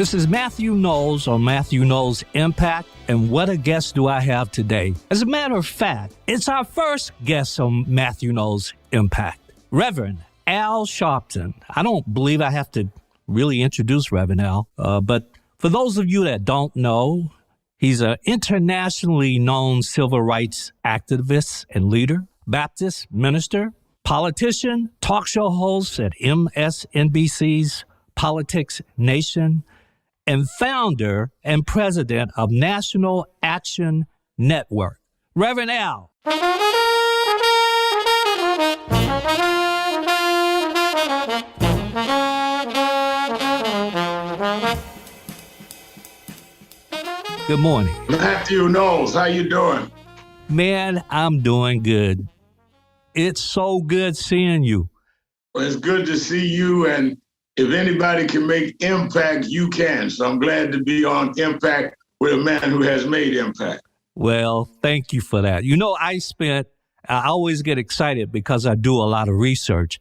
This is Mathew Knowles on Mathew Knowles Impact, and what a guest do I have today. As a matter of fact, it's our first guest on Mathew Knowles Impact, Reverend Al Sharpton. I don't believe I have to really introduce Reverend Al, but for those of you that don't know, he's an internationally known civil rights activist and leader, Baptist minister, politician, talk show host at MSNBC's Politics Nation, and founder and president of National Action Network. Reverend Al. Good morning. Mathew Knowles, how you doing? Man, I'm doing good. It's so good seeing you. Well, it's good to see you, and if anybody can make impact, you can. So I'm glad to be on Impact with a man who has made impact. Well, thank you for that. You know, I always get excited because I do a lot of research.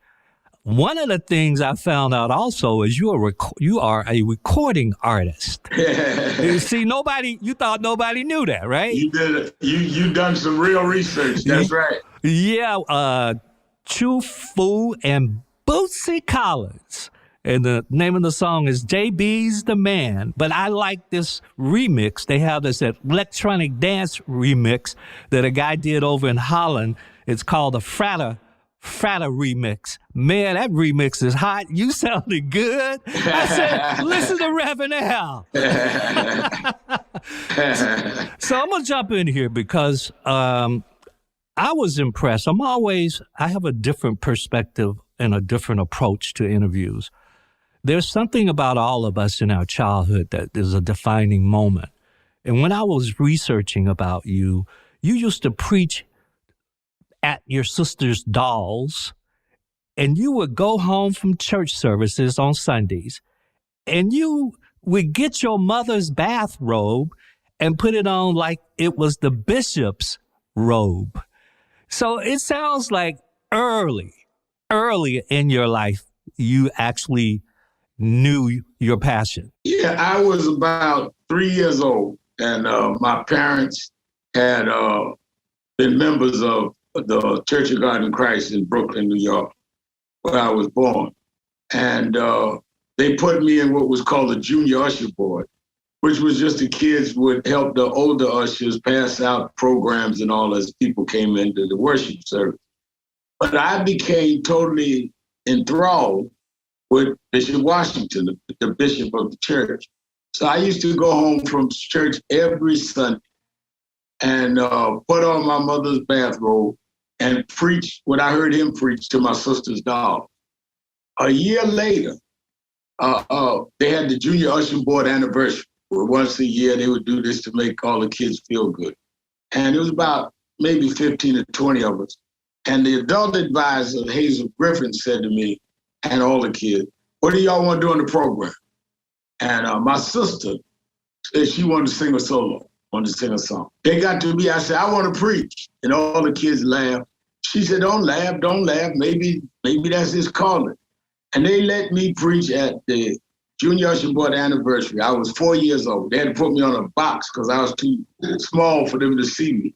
One of the things I found out also is you are a recording artist. You see, you thought nobody knew that, right? You did it. You done some real research. That's right. Yeah, Chu Fu and Bootsy Collins. And the name of the song is JB's the Man. But I like this remix. They have this electronic dance remix that a guy did over in Holland. It's called the Fratta remix. Man, that remix is hot. You sounded good. I said, listen to Reverend Al. So I'm going to jump in here because I was impressed. I have a different perspective and a different approach to interviews. There's something about all of us in our childhood that is a defining moment. And when I was researching about you, you used to preach at your sister's dolls, and you would go home from church services on Sundays, and you would get your mother's bathrobe and put it on like it was the bishop's robe. So it sounds like early in your life, you actually knew your passion. Yeah, I was about 3 years old, and my parents had been members of the Church of God in Christ in Brooklyn, New York, where I was born. And they put me in what was called the Junior Usher Board, which was just the kids would help the older ushers pass out programs and all as people came into the worship service. But I became totally enthralled with Bishop Washington, the bishop of the church. So I used to go home from church every Sunday and put on my mother's bathrobe and preach what I heard him preach to my sister's dog. A year later, they had the Junior Usher Board anniversary, where once a year they would do this to make all the kids feel good. And it was about maybe 15 or 20 of us. And the adult advisor, Hazel Griffin, said to me, and all the kids, what do y'all want to do on the program? And my sister said she wanted to sing a solo, wanted to sing a song. They got to me, I said, I want to preach. And all the kids laughed. She said, don't laugh. Maybe that's his calling. And they let me preach at the Junior Usher Board anniversary. I was 4 years old. They had to put me on a box because I was too small for them to see me.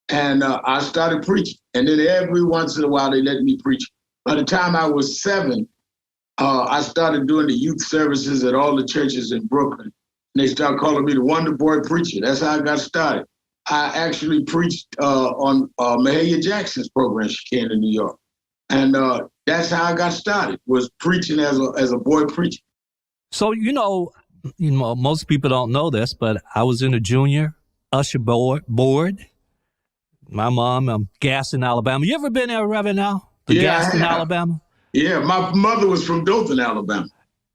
And I started preaching. And then every once in a while, they let me preach. By the time I was 7, I started doing the youth services at all the churches in Brooklyn. And they started calling me the Wonder Boy Preacher. That's how I got started. I actually preached on Mahalia Jackson's program. She came to New York. And that's how I got started, was preaching as a boy preacher. So, you know, most people don't know this, but I was in the Junior Usher Board. My mom, Gadsden, Alabama. You ever been there, Reverend Al? Gadsden, Alabama? Yeah, my mother was from Dothan, Alabama.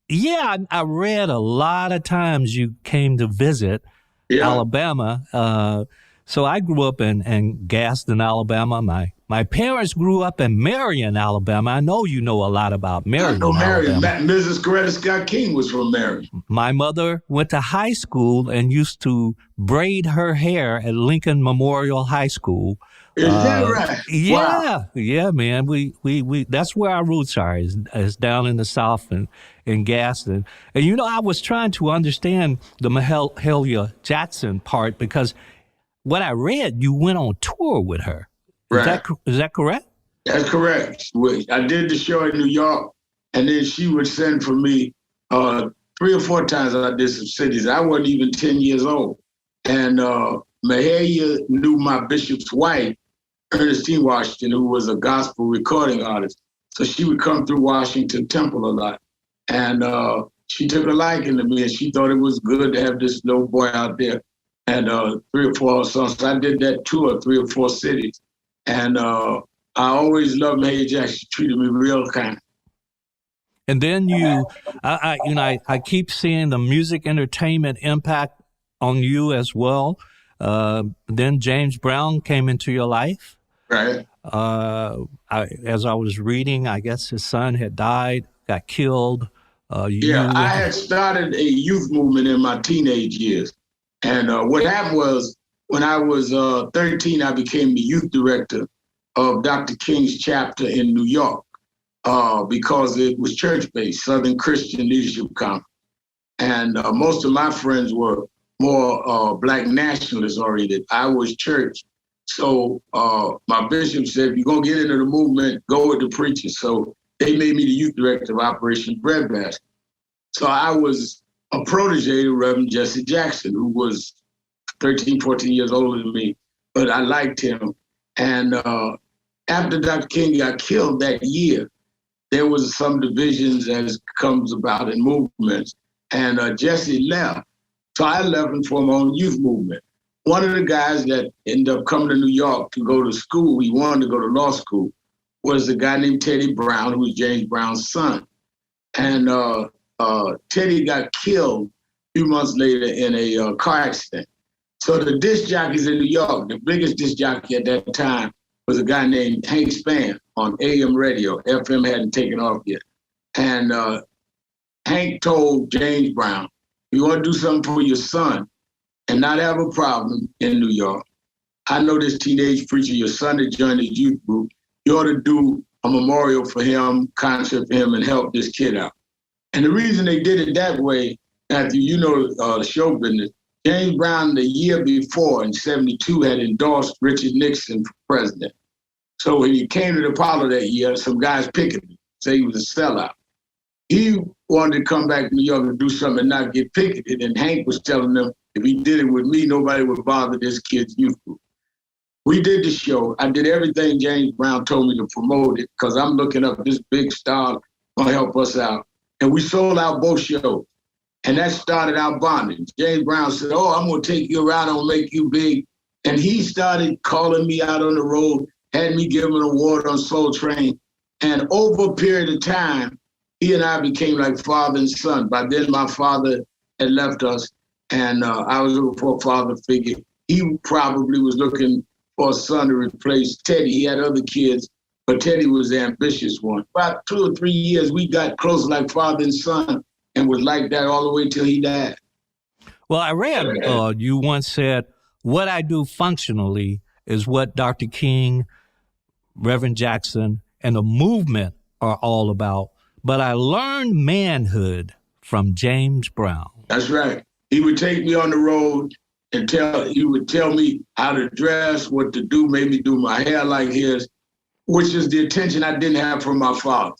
Yeah, I read a lot of times you came to visit Alabama. So I grew up in Gadsden, Alabama. My parents grew up in Marion, Alabama. I know you know a lot about Marion, Marion. Alabama. Mrs. Coretta Scott King was from Marion. My mother went to high school and used to braid her hair at Lincoln Memorial High School Is that right? Wow. Yeah, man. We that's where our roots are, is down in the South and in Gadsden. And I was trying to understand the Mahalia Jackson part because what I read, you went on tour with her. Right. Is that correct? That's correct. I did the show in New York, and then she would send for me 3 or 4 times. I did some cities. I wasn't even 10 years old. And Mahalia knew my bishop's wife, Ernestine Washington, who was a gospel recording artist. So she would come through Washington Temple a lot. And she took a liking to me, and she thought it was good to have this little boy out there. And 3 or 4 songs. So I did that tour, 3 or 4 cities. And I always loved Mahalia Jackson. She treated me real kind. And then I keep seeing the music entertainment impact on you as well. Then James Brown came into your life. Right. As I was reading, I guess his son had died, got killed. I had started a youth movement in my teenage years. And what happened was, when I was 13, I became the youth director of Dr. King's chapter in New York because it was church-based, Southern Christian Leadership Conference. And most of my friends were more Black nationalist oriented. I was church. So my bishop said, if you're going to get into the movement, go with the preacher. So they made me the youth director of Operation Breadbasket. So I was a protege of Reverend Jesse Jackson, who was 13, 14 years older than me, but I liked him. And after Dr. King got killed that year, there was some divisions as comes about in movements, and Jesse left. So I left and formed my own youth movement. One of the guys that ended up coming to New York to go to school, he wanted to go to law school, was a guy named Teddy Brown, who was James Brown's son. And Teddy got killed a few months later in a car accident. So the disc jockeys in New York, the biggest disc jockey at that time was a guy named Hank Spann on AM radio. FM hadn't taken off yet. And Hank told James Brown, if you want to do something for your son and not have a problem in New York, I know this teenage preacher, your son that joined his youth group, you ought to do a memorial for him, concert for him, and help this kid out. And the reason they did it that way, Matthew, the show business, James Brown, the year before, in 72, had endorsed Richard Nixon for president. So when he came to the Apollo that year, some guys picketed him, say he was a sellout. He wanted to come back to New York and do something and not get picketed. And Hank was telling them, if he did it with me, nobody would bother this kid's youth group. We did the show. I did everything James Brown told me to promote it because I'm looking up this big star going to help us out. And we sold out both shows. And that started our bonding. James Brown said, I'm going to take you around and make you big. And he started calling me out on the road, had me give him an award on Soul Train. And over a period of time, he and I became like father and son. By then, my father had left us, and I was looking for a father figure. He probably was looking for a son to replace Teddy. He had other kids, but Teddy was the ambitious one. About 2 or 3 years, we got close like father and son, and was like that all the way till he died. Well, I read you once said, what I do functionally is what Dr. King, Reverend Jackson, and the movement are all about. But I learned manhood from James Brown. That's right. He would take me on the road and he would tell me how to dress, what to do, made me do my hair like his, which is the attention I didn't have from my father.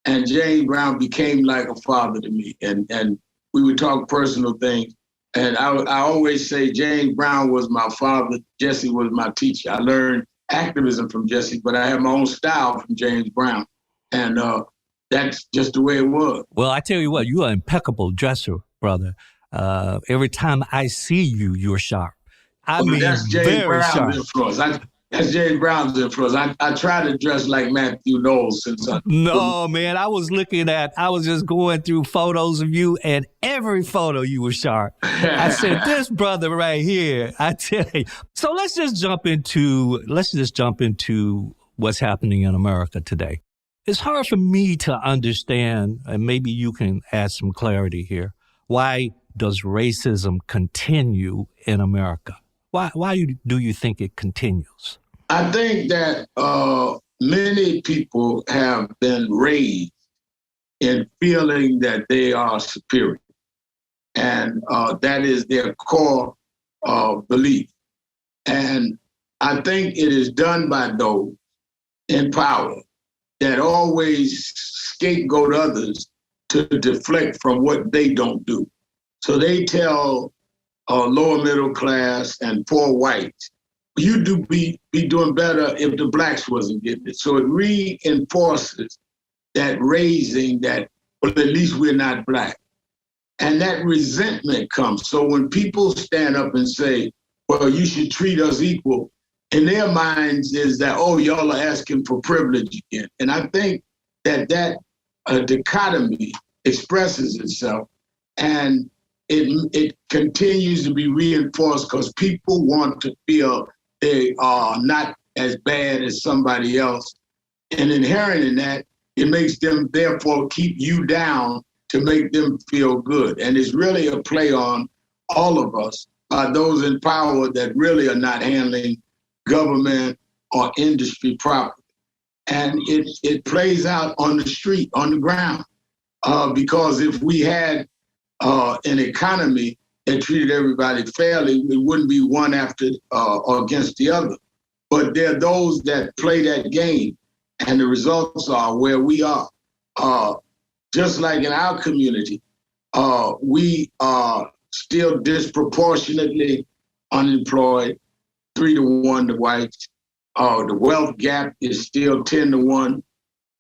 And James Brown became like a father to me. And we would talk personal things. And I always say James Brown was my father. Jesse was my teacher. I learned activism from Jesse, but I have my own style from James Brown. And that's just the way it was. Well, I tell you what, you're an impeccable dresser, brother. Every time I see you, you're sharp. That's James Brown's influence. That's James Brown's influence. I try to dress like Mathew Knowles since No, man, I was just going through photos of you, and every photo you were sharp. I said, this brother right here, I tell you. So let's just jump into what's happening in America today. It's hard for me to understand, and maybe you can add some clarity here. Why does racism continue in America? Why do you think it continues? I think that many people have been raised in feeling that they are superior. And that is their core belief. And I think it is done by those in power that always scapegoat others to deflect from what they don't do. So they tell lower middle class and poor whites, you do be doing better if the blacks wasn't getting it. So it reinforces that raising that, well, at least we're not black. And that resentment comes. So when people stand up and say, well, you should treat us equal, in their minds is that, oh, y'all are asking for privilege again. And I think that dichotomy expresses itself, and it continues to be reinforced because people want to feel they are not as bad as somebody else. And inherent in that, it makes them therefore keep you down to make them feel good. And it's really a play on all of us, those in power that really are not handling government or industry properly. And it plays out on the street, on the ground, because if we had an economy that treated everybody fairly, it wouldn't be one after or against the other. But there are those that play that game, and the results are where we are. Just like in our community, we are still disproportionately unemployed, 3-to-1 to whites. The wealth gap is still 10-to-1.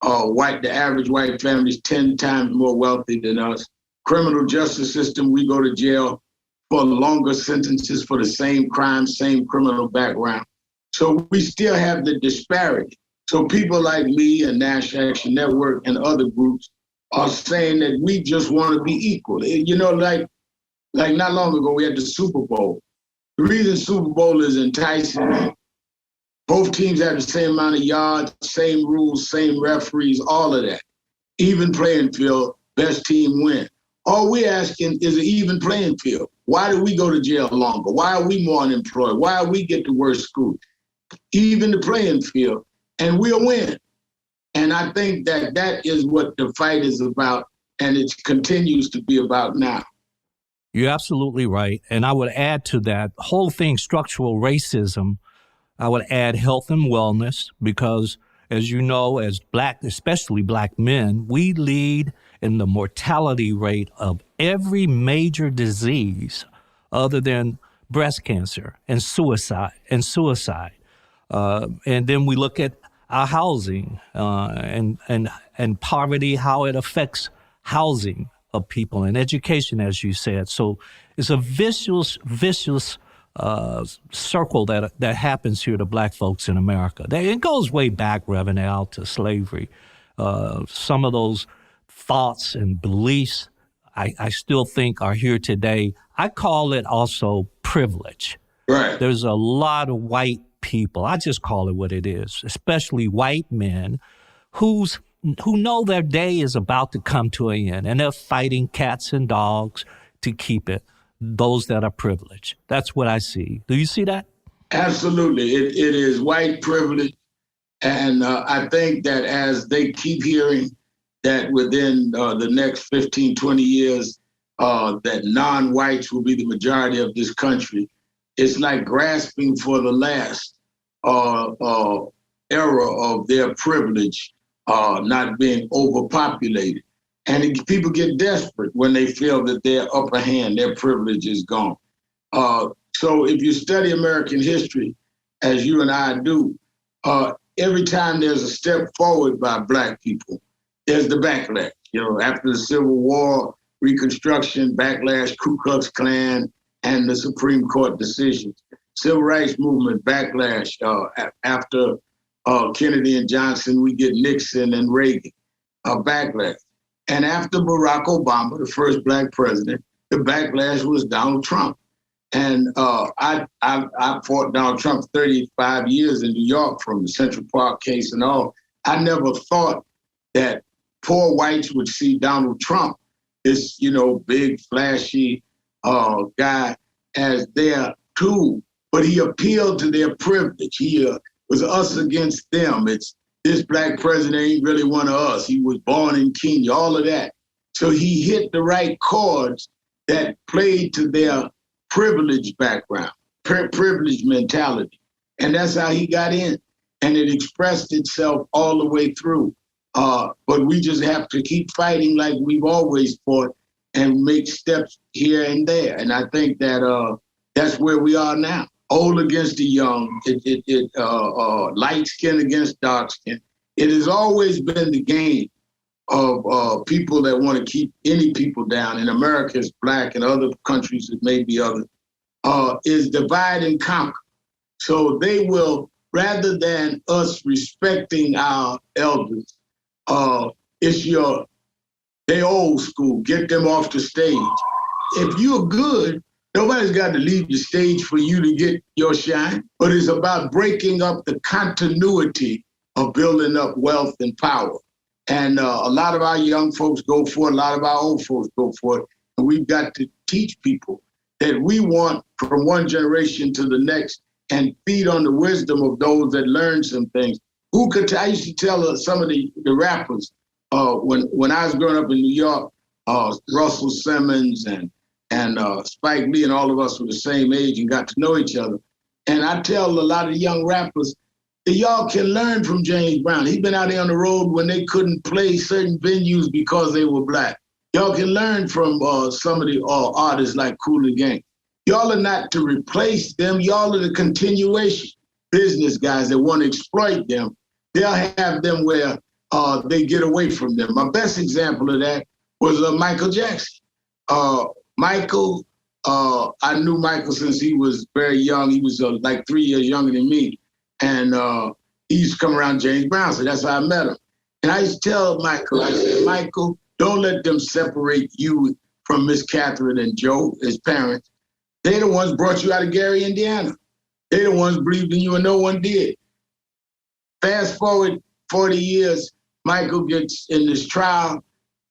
The average white family is 10 times more wealthy than us. Criminal justice system, we go to jail for longer sentences for the same crime, same criminal background. So we still have the disparity. So people like me and National Action Network and other groups are saying that we just want to be equal. You know, like not long ago, we had the Super Bowl. The reason Super Bowl is enticing, both teams have the same amount of yards, same rules, same referees, all of that. Even playing field, best team win. All we're asking is an even playing field. Why do we go to jail longer? Why are we more unemployed? Why do we get the worst school? Even the playing field, and we'll win. And I think that is what the fight is about, and it continues to be about now. You're absolutely right. And I would add to that whole thing, structural racism, I would add health and wellness, because as you know, as black, especially black men, we lead in the mortality rate of every major disease other than breast cancer and suicide. And then we look at our housing and poverty, how it affects housing of people and education, as you said. So it's a vicious circle that happens here to black folks in America. It goes way back, Reverend Al, to slavery. Some of those thoughts and beliefs I still think are here today. I call it also privilege. Right. There's a lot of white people, I just call it what it is, especially white men who know their day is about to come to an end, and they're fighting cats and dogs to keep it, those that are privileged. That's what I see. Do you see that? Absolutely. It is white privilege. And I think that as they keep hearing that within the next 15, 20 years, that non-whites will be the majority of this country, it's like grasping for the last era of their privilege not being overpopulated. And people get desperate when they feel that their upper hand, their privilege is gone. So if you study American history, as you and I do, every time there's a step forward by Black people, there's the backlash. You know, after the Civil War, Reconstruction, backlash, Ku Klux Klan, and the Supreme Court decisions. Civil rights movement, backlash. After Kennedy and Johnson, we get Nixon and Reagan, backlash. And after Barack Obama, the first Black president, the backlash was Donald Trump. And I fought Donald Trump 35 years in New York, from the Central Park case and all. I never thought that poor whites would see Donald Trump, this, big, flashy guy, as their tool. But he appealed to their privilege. He was us against them. It's this black president ain't really one of us. He was born in Kenya, all of that. So he hit the right chords that played to their privileged background, privileged mentality. And that's how he got in. And it expressed itself all the way through. But we just have to keep fighting like we've always fought and make steps here and there. And I think that that's where we are now. Old against the young, light skin against dark skin. It has always been the game of people that want to keep any people down. In America, it's black, and other countries, it may be other, is divide and conquer. So they will, rather than us respecting our elders, they old school, get them off the stage. If you're good, nobody's got to leave the stage for you to get your shine, but it's about breaking up the continuity of building up wealth and power. And a lot of our young folks go for it, a lot of our old folks go for it. And we've got to teach people that we want from one generation to the next and feed on the wisdom of those that learn some things. I used to tell some of the rappers when I was growing up in New York, Russell Simmons and Spike Lee and all of us were the same age and got to know each other. And I tell a lot of young rappers that y'all can learn from James Brown. He's been out there on the road when they couldn't play certain venues because they were black. Y'all can learn from some of the artists like Kool and Gang. Y'all are not to replace them. Y'all are the continuation. Business guys that want to exploit them, they'll have them where they get away from them. My best example of that was Michael Jackson. Michael, I knew Michael since he was very young. He was like 3 years younger than me. And he used to come around James Brown, so that's how I met him. And I used to tell Michael, I said, Michael, don't let them separate you from Miss Catherine and Joe, his parents. They the ones brought you out of Gary, Indiana. They the ones believed in you and no one did. Fast forward 40 years, Michael gets in this trial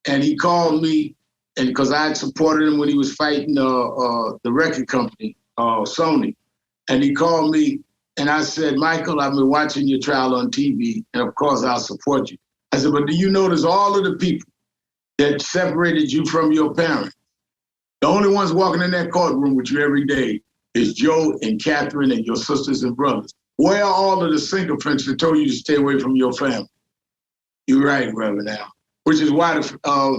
and he called me, and because I had supported him when he was fighting the record company, Sony. And he called me and I said, Michael, I've been watching your trial on TV and of course I'll support you. I said, but do you notice all of the people that separated you from your parents? The only ones walking in that courtroom with you every day is Joe and Catherine and your sisters and brothers. Where are all of the sycophants that told you to stay away from your family? You're right, Reverend Al. Which is why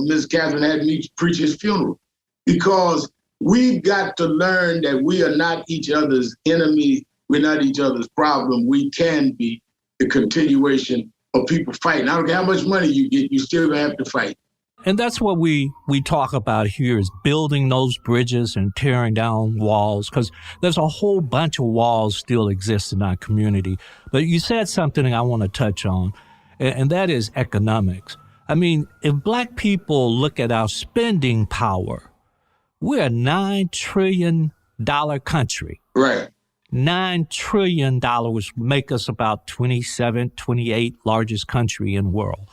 Miss Catherine had me preach his funeral. Because we've got to learn that we are not each other's enemy. We're not each other's problem. We can be the continuation of people fighting. I don't care how much money you get, you still have to fight. And that's what we talk about here, is building those bridges and tearing down walls, because there's a whole bunch of walls still exist in our community. But you said something I want to touch on, and that is economics. I mean, if black people look at our spending power, we're a $9 trillion country. Right. $9 trillion make us about 28th largest country in the world.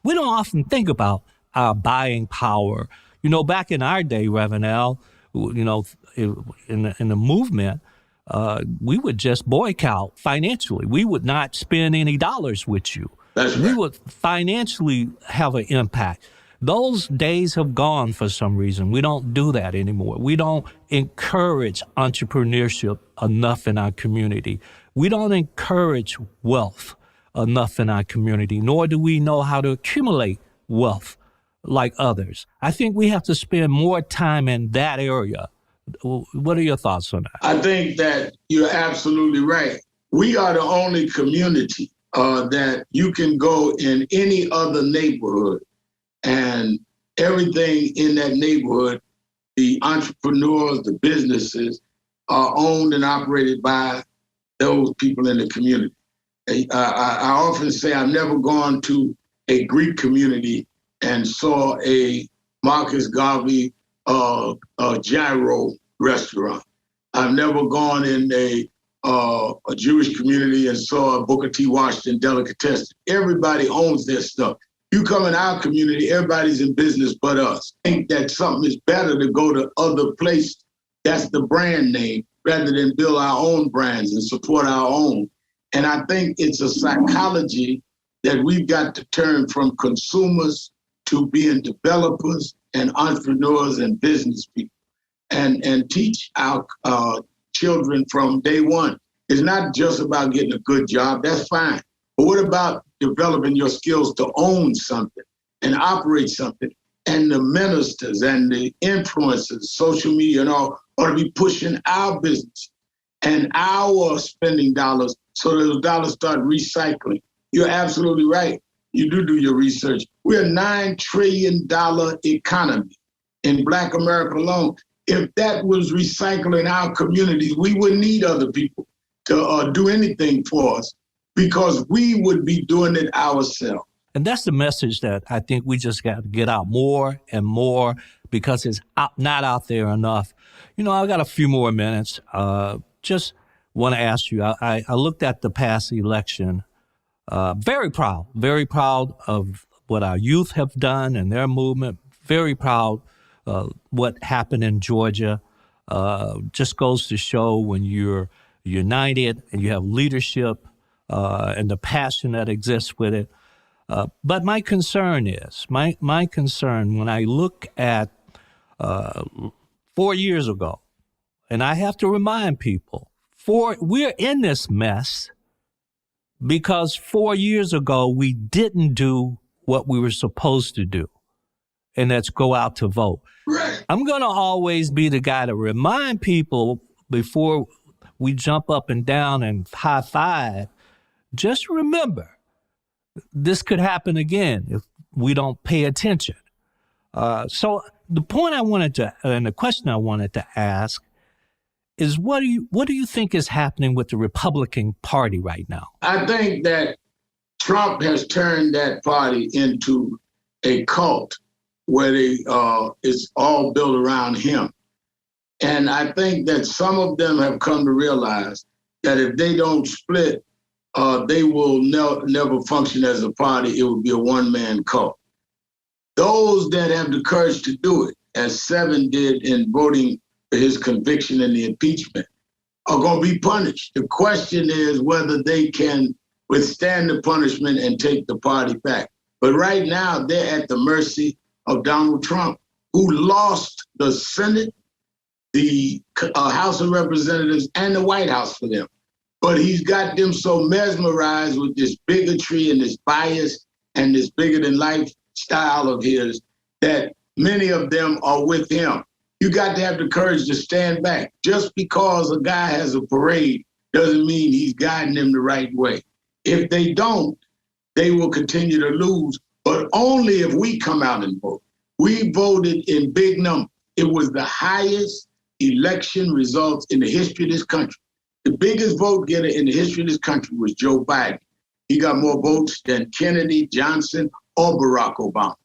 We don't often think about our buying power. You know, back in our day, Reverend Al, you know, in the movement, we would just boycott financially. We would not spend any dollars with you. That's right. We would financially have an impact. Those days have gone for some reason. We don't do that anymore. We don't encourage entrepreneurship enough in our community. We don't encourage wealth enough in our community, nor do we know how to accumulate wealth like others. I think we have to spend more time in that area. What are your thoughts on that? I think that you're absolutely right. We are the only community that you can go in any other neighborhood and everything in that neighborhood, the entrepreneurs, the businesses, are owned and operated by those people in the community. I often say I've never gone to a Greek community and saw a Marcus Garvey gyro restaurant. I've never gone in a Jewish community and saw a Booker T. Washington delicatessen. Everybody owns their stuff. You come in our community, everybody's in business but us. I think that something is better to go to other places. That's the brand name, rather than build our own brands and support our own. And I think it's a psychology that we've got to turn from consumers to being developers and entrepreneurs and business people, and teach our children from day one. It's not just about getting a good job, that's fine. But what about developing your skills to own something and operate something? And the ministers and the influencers, social media and all, ought to be pushing our business and our spending dollars so those dollars start recycling. You're absolutely right. You do your research. We're a $9 trillion economy in Black America alone. If that was recycling our communities, we wouldn't need other people to do anything for us because we would be doing it ourselves. And that's the message that I think we just got to get out more and more because it's not out there enough. I got a few more minutes. Just want to ask you, I looked at the past election, very proud of what our youth have done and their movement, very proud what happened in Georgia. Just goes to show when you're united and you have leadership and the passion that exists with it. But my concern is, my concern when I look at 4 years ago, and I have to remind people, we're in this mess because 4 years ago we didn't do what we were supposed to do, and that's go out to vote. Right. I'm going to always be the guy to remind people before we jump up and down and high five, just remember, this could happen again if we don't pay attention. So the point and the question I wanted to ask is what do you think is happening with the Republican Party right now? I think that Trump has turned that party into a cult where it's all built around him. And I think that some of them have come to realize that if they don't split, they will never function as a party. It will be a one-man cult. Those that have the courage to do it, as Seven did in voting for his conviction in the impeachment, are going to be punished. The question is whether they can withstand the punishment and take the party back. But right now, they're at the mercy of Donald Trump, who lost the Senate, the House of Representatives, and the White House for them. But he's got them so mesmerized with this bigotry and this bias and this bigger-than-life style of his that many of them are with him. You got to have the courage to stand back. Just because a guy has a parade doesn't mean he's guiding them the right way. If they don't, they will continue to lose, but only if we come out and vote. We voted in big numbers. It was the highest election results in the history of this country. The biggest vote getter in the history of this country was Joe Biden. He got more votes than Kennedy, Johnson, or Barack Obama.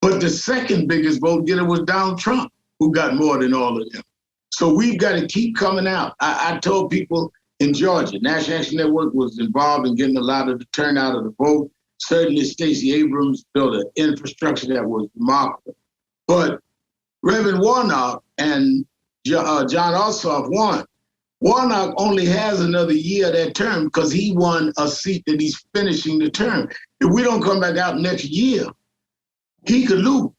But the second biggest vote getter was Donald Trump, who got more than all of them. So we've got to keep coming out. I told people in Georgia, National Action Network was involved in getting a lot of the turnout of the vote. Certainly Stacey Abrams built an infrastructure that was remarkable. But Reverend Warnock and John Ossoff won. Warnock only has another year of that term because he won a seat that he's finishing the term. If we don't come back out next year, he could lose.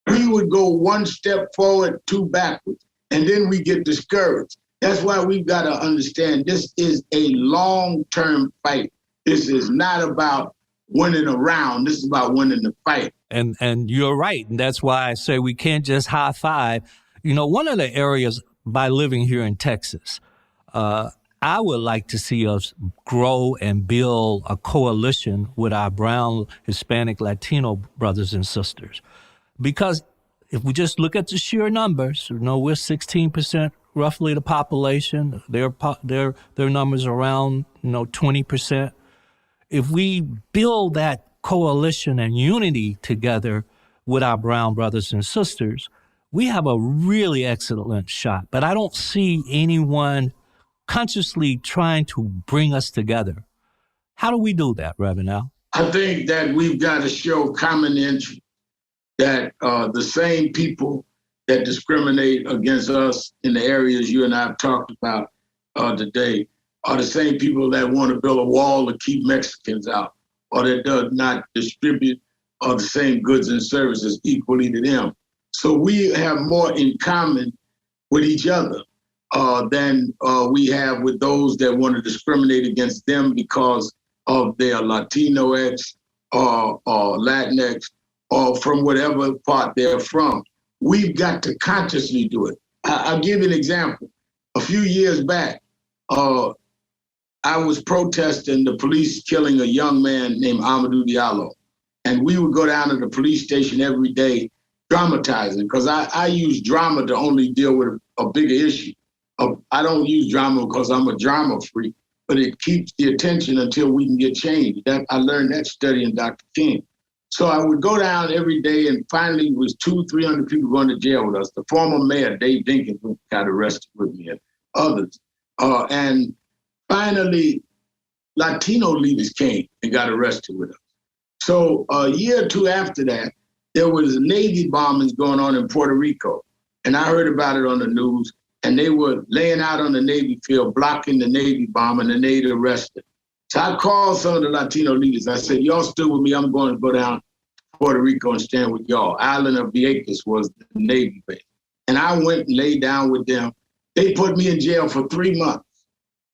We would go one step forward, two backwards, and then we get discouraged. That's why we've got to understand this is a long-term fight. This is not about winning a round. This is about winning the fight. And you're right. And that's why I say we can't just high five. One of the areas by living here in Texas, I would like to see us grow and build a coalition with our brown, Hispanic, Latino brothers and sisters. Because if we just look at the sheer numbers, we're 16% roughly the population. Their numbers around 20%. If we build that coalition and unity together with our brown brothers and sisters, we have a really excellent shot. But I don't see anyone consciously trying to bring us together. How do we do that, Reverend Al? I think that we've got to show common interest, that the same people that discriminate against us in the areas you and I have talked about today, are the same people that want to build a wall to keep Mexicans out, or that does not distribute the same goods and services equally to them. So we have more in common with each other than we have with those that want to discriminate against them because of their Latino-X or Latinx or from whatever part they're from. We've got to consciously do it. I'll give you an example. A few years back, I was protesting the police killing a young man named Amadou Diallo. And we would go down to the police station every day dramatizing, because I use drama to only deal with a bigger issue. I don't use drama because I'm a drama freak, but it keeps the attention until we can get change. I learned that studying Dr. King. So I would go down every day, and finally it was 200-300 people going to jail with us. The former mayor, Dave Dinkins, got arrested with me and others. And finally, Latino leaders came and got arrested with us. So a year or two after that, there was Navy bombings going on in Puerto Rico. And I heard about it on the news, and they were laying out on the Navy field, blocking the Navy bomb, and then they'd arrested. So I called some of the Latino leaders. I said, y'all still with me? I'm going to go down to Puerto Rico and stand with y'all. Island of Vieques was the Navy base. And I went and laid down with them. They put me in jail for 3 months.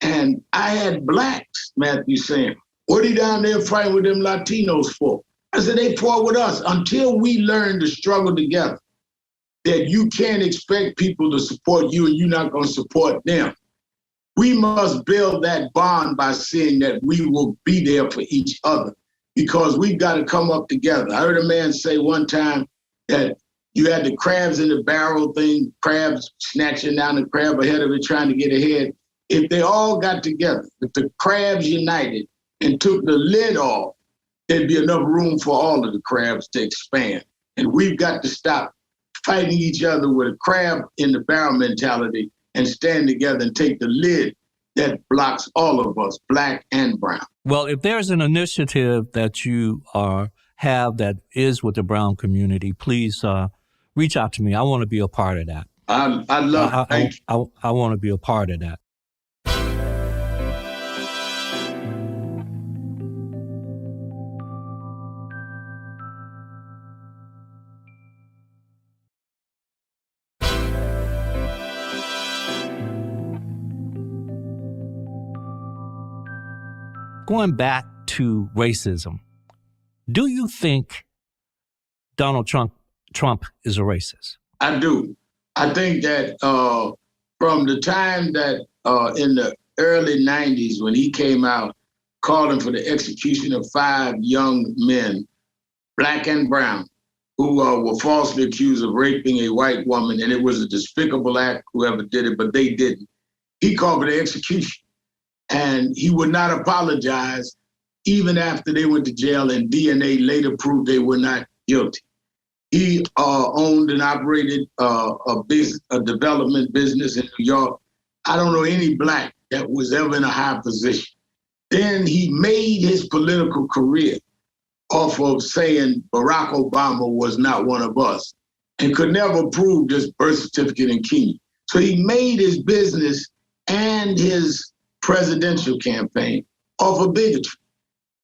And I had blacks, Mathew, saying, what are you down there fighting with them Latinos for? I said, they fought with us until we learn to struggle together, that you can't expect people to support you and you're not going to support them. We must build that bond by seeing that we will be there for each other, because we've got to come up together. I heard a man say one time that you had the crabs in the barrel thing, crabs snatching down the crab ahead of it, trying to get ahead. If they all got together, if the crabs united and took the lid off, there'd be enough room for all of the crabs to expand. And we've got to stop fighting each other with a crab in the barrel mentality and stand together and take the lid that blocks all of us, black and brown. Well, if there's an initiative that you have that is with the brown community, please reach out to me. I want to be a part of that. I love it. I want to be a part of that. Going back to racism, do you think Donald Trump is a racist? I do. I think that from the time that in the early 90s when he came out calling for the execution of 5 young men, black and brown, who were falsely accused of raping a white woman, and it was a despicable act, whoever did it, but they didn't. He called for the execution. And he would not apologize even after they went to jail and DNA later proved they were not guilty. He owned and operated a development business in New York. I don't know any black that was ever in a high position. Then he made his political career off of saying Barack Obama was not one of us and could never prove this birth certificate in Kenya. So he made his business and his presidential campaign off of bigotry.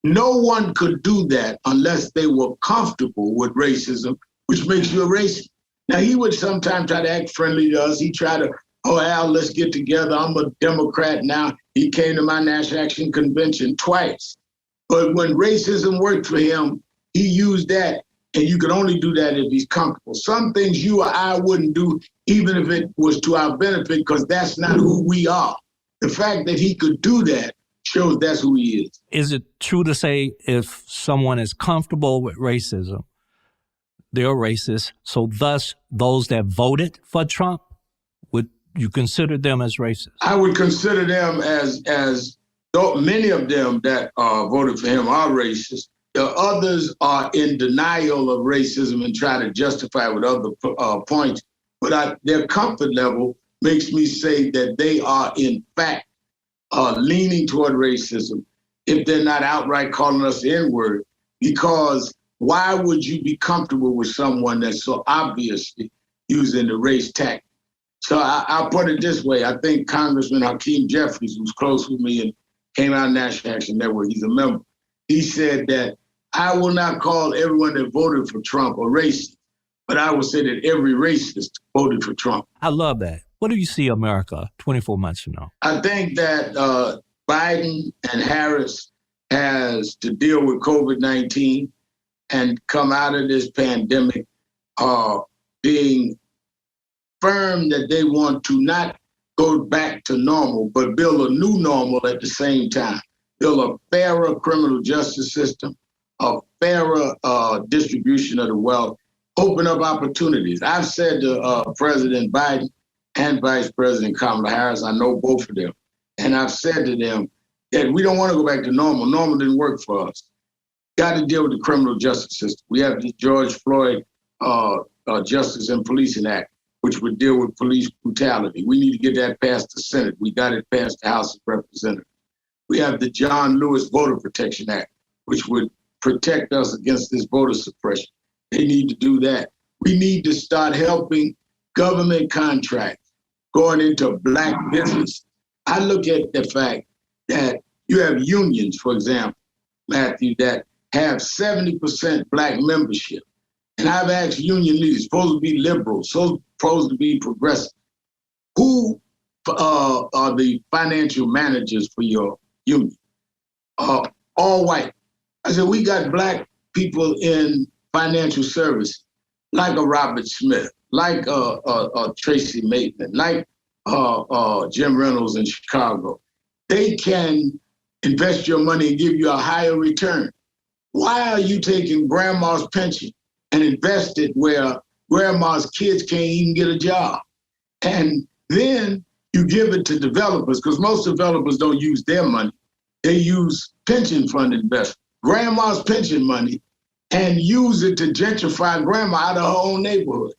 No one could do that unless they were comfortable with racism, which makes you a racist. Now, he would sometimes try to act friendly to us. He tried to, oh, Al, let's get together. I'm a Democrat now. He came to my National Action Convention twice. But when racism worked for him, he used that, and you can only do that if he's comfortable. Some things you or I wouldn't do, even if it was to our benefit, because that's not who we are. The fact that he could do that shows that's who he is. Is it true to say if someone is comfortable with racism, they're racist? So thus, those that voted for Trump, would you consider them as racist? I would consider them as though many of them that voted for him are racist. The others are in denial of racism and try to justify it with other points. But their comfort level makes me say that they are, in fact, leaning toward racism if they're not outright calling us the N-word. Because why would you be comfortable with someone that's so obviously using the race tactic? So I'll put it this way. I think Congressman Hakeem Jeffries, who's close with me and came out of National Action Network, he's a member. He said that I will not call everyone that voted for Trump a racist, but I will say that every racist voted for Trump. I love that. What do you see America 24 months from now? I think that Biden and Harris has to deal with COVID-19 and come out of this pandemic being firm that they want to not go back to normal, but build a new normal at the same time. Build a fairer criminal justice system, a fairer distribution of the wealth, open up opportunities. I've said to President Biden and Vice President Kamala Harris, I know both of them, and I've said to them that we don't want to go back to normal. Normal didn't work for us. Got to deal with the criminal justice system. We have the George Floyd Justice and Policing Act, which would deal with police brutality. We need to get that past the Senate. We got it past the House of Representatives. We have the John Lewis Voter Protection Act, which would protect us against this voter suppression. They need to do that. We need to start helping government contracts going into Black business. I look at the fact that you have unions, for example, Matthew, that have 70% Black membership. And I've asked union leaders, supposed to be liberal, supposed to be progressive, who are the financial managers for your union? All white. I said, we got Black people in financial service, like a Robert Smith, like Tracy Maitland, like Jim Reynolds in Chicago. They can invest your money and give you a higher return. Why are you taking grandma's pension and invest it where grandma's kids can't even get a job? And then you give it to developers, because most developers don't use their money. They use pension fund investment, grandma's pension money, and use it to gentrify grandma out of her own neighborhood.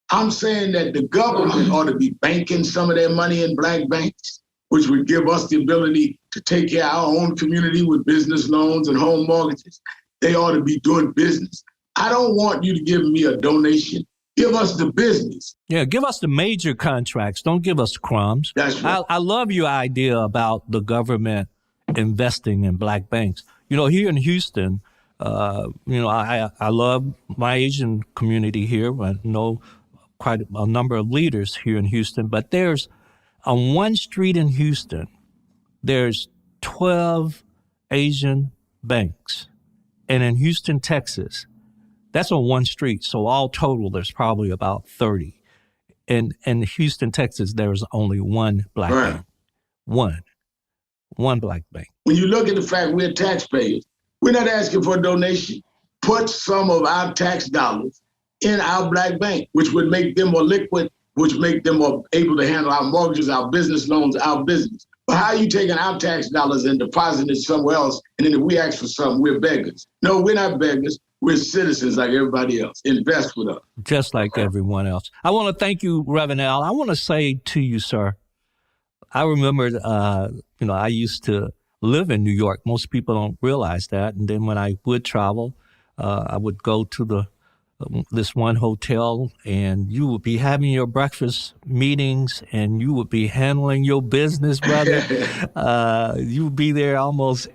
I'm saying that the government ought to be banking some of their money in Black banks, which would give us the ability to take care of our own community with business loans and home mortgages. They ought to be doing business. I don't want you to give me a donation. Give us the business. Yeah, give us the major contracts. Don't give us crumbs. That's right. I love your idea about the government investing in Black banks. You know, here in Houston, I love my Asian community here. I know quite a number of leaders here in Houston, but there's on one street in Houston, there's 12 Asian banks. And in Houston, Texas, that's on one street. So all total, there's probably about 30. And in Houston, Texas, there's only one Black bank. One Black bank. When you look at the fact we're taxpayers, we're not asking for a donation. Put some of our tax dollars in our Black bank, which would make them more liquid, which make them more able to handle our mortgages, our business loans, our business. But how are you taking our tax dollars and depositing it somewhere else, and then if we ask for something, we're beggars? No, we're not beggars. We're citizens like everybody else. Invest with us. Just like everyone else. I want to thank you, Reverend Al. I want to say to you, sir, I remember, I used to live in New York. Most people don't realize that. And then when I would travel, I would go to this one hotel, and you would be having your breakfast meetings, and you would be handling your business, brother. You would be there almost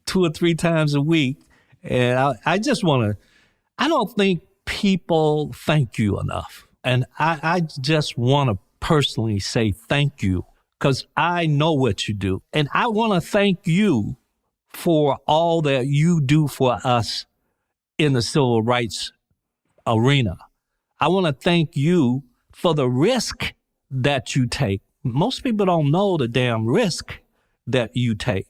2 or 3 times a week. And I just I don't think people thank you enough. And I just want to personally say thank you, because I know what you do. And I want to thank you for all that you do for us in the civil rights arena. I want to thank you for the risk that you take. Most people don't know the damn risk that you take.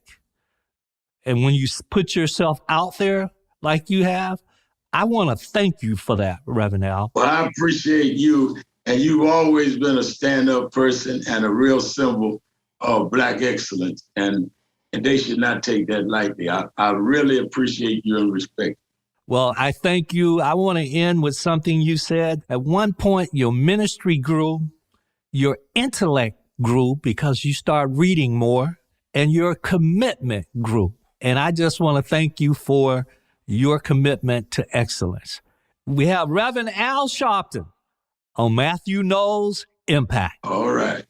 And when you put yourself out there like you have, I want to thank you for that, Reverend Al. Well, I appreciate you. And you've always been a stand-up person and a real symbol of Black excellence. And they should not take that lightly. I really appreciate you and respect. Well, I thank you. I want to end with something you said. At one point, your ministry grew, your intellect grew because you started reading more, and your commitment grew. And I just want to thank you for your commitment to excellence. We have Reverend Al Sharpton on Mathew Knowles Impact. All right.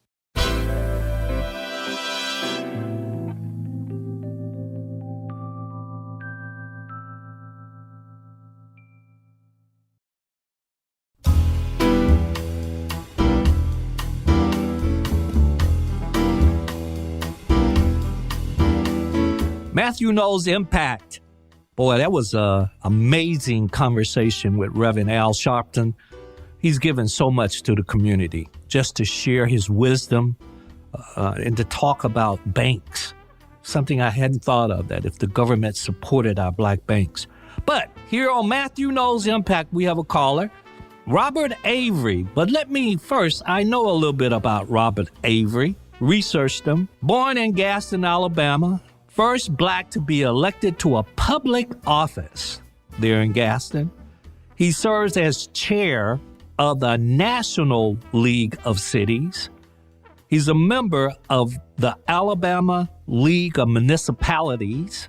Mathew Knowles Impact. Boy, that was an amazing conversation with Reverend Al Sharpton. He's given so much to the community just to share his wisdom and to talk about banks, something I hadn't thought of, that if the government supported our black banks. But here on Mathew Knowles Impact, we have a caller, Robert Avery. But let me first, I know a little bit about Robert Avery, researched him, born in Gadsden, Alabama, first black to be elected to a public office there in Gadsden. He serves as chair of the National League of Cities. He's a member of the Alabama League of Municipalities,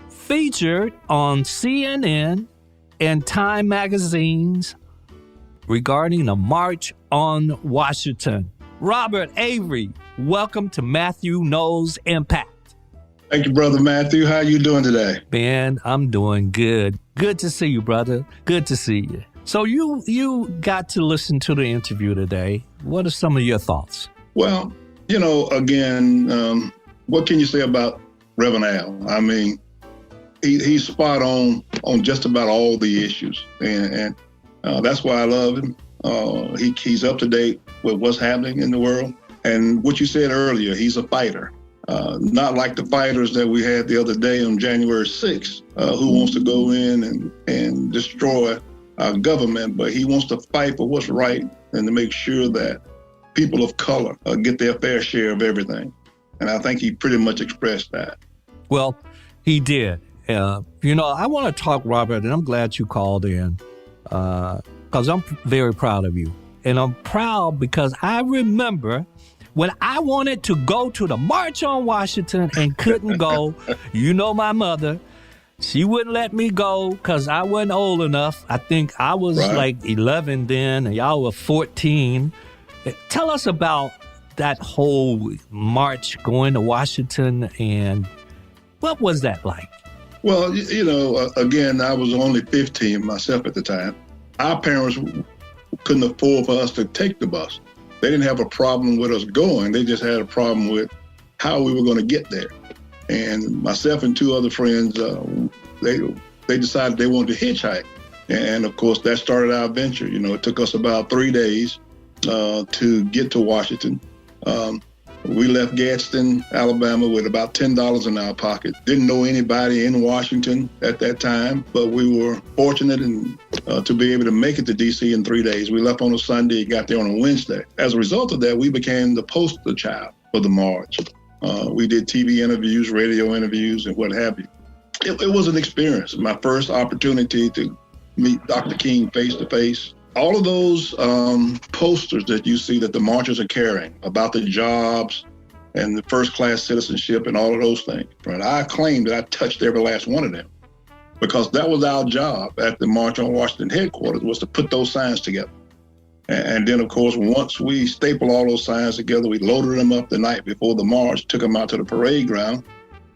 featured on CNN and Time magazines regarding the March on Washington. Robert Avery, welcome to Mathew Knowles Impact. Thank you, Brother Matthew. How are you doing today? Ben, I'm doing good. Good to see you, brother. Good to see you. So you got to listen to the interview today. What are some of your thoughts? Well, again, what can you say about Reverend Al? I mean, he's spot on just about all the issues, and that's why I love him. He's up to date with what's happening in the world. And what you said earlier, he's a fighter. Not like the fighters that we had the other day on January 6th, who wants to go in and destroy our government, but he wants to fight for what's right and to make sure that people of color get their fair share of everything. And I think he pretty much expressed that. Well, he did. I want to talk, Robert, and I'm glad you called in because I'm very proud of you. And I'm proud because I remember when I wanted to go to the March on Washington and couldn't go. My mother, she wouldn't let me go because I wasn't old enough. I think I was like 11 then, and y'all were 14. Tell us about that whole march going to Washington, and what was that like? Well, again, I was only 15 myself at the time. Our parents couldn't afford for us to take the bus. They didn't have a problem with us going. They just had a problem with how we were going to get there. And myself and two other friends, they decided they wanted to hitchhike. And of course, that started our adventure. It took us about 3 days to get to Washington. We left Gadsden, Alabama with about $10 in our pocket. Didn't know anybody in Washington at that time, but we were fortunate to be able to make it to D.C. in 3 days. We left on a Sunday, got there on a Wednesday. As a result of that, we became the poster child for the march. We did TV interviews, radio interviews, and what have you. It was an experience. My first opportunity to meet Dr. King face to face. All of those posters that you see that the marchers are carrying about the jobs and the first-class citizenship and all of those things, right? I claim that I touched every last one of them because that was our job at the March on Washington headquarters, was to put those signs together. And then, of course, once we stapled all those signs together, we loaded them up the night before the march, took them out to the parade ground,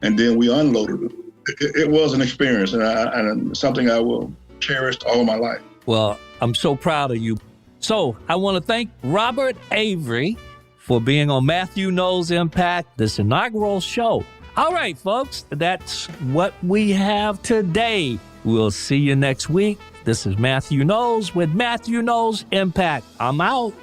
and then we unloaded them. It was an experience and something I will cherish all of my life. Well, I'm so proud of you. So I want to thank Robert Avery for being on Mathew Knowles Impact, this inaugural show. All right, folks, that's what we have today. We'll see you next week. This is Mathew Knowles with Mathew Knowles Impact. I'm out.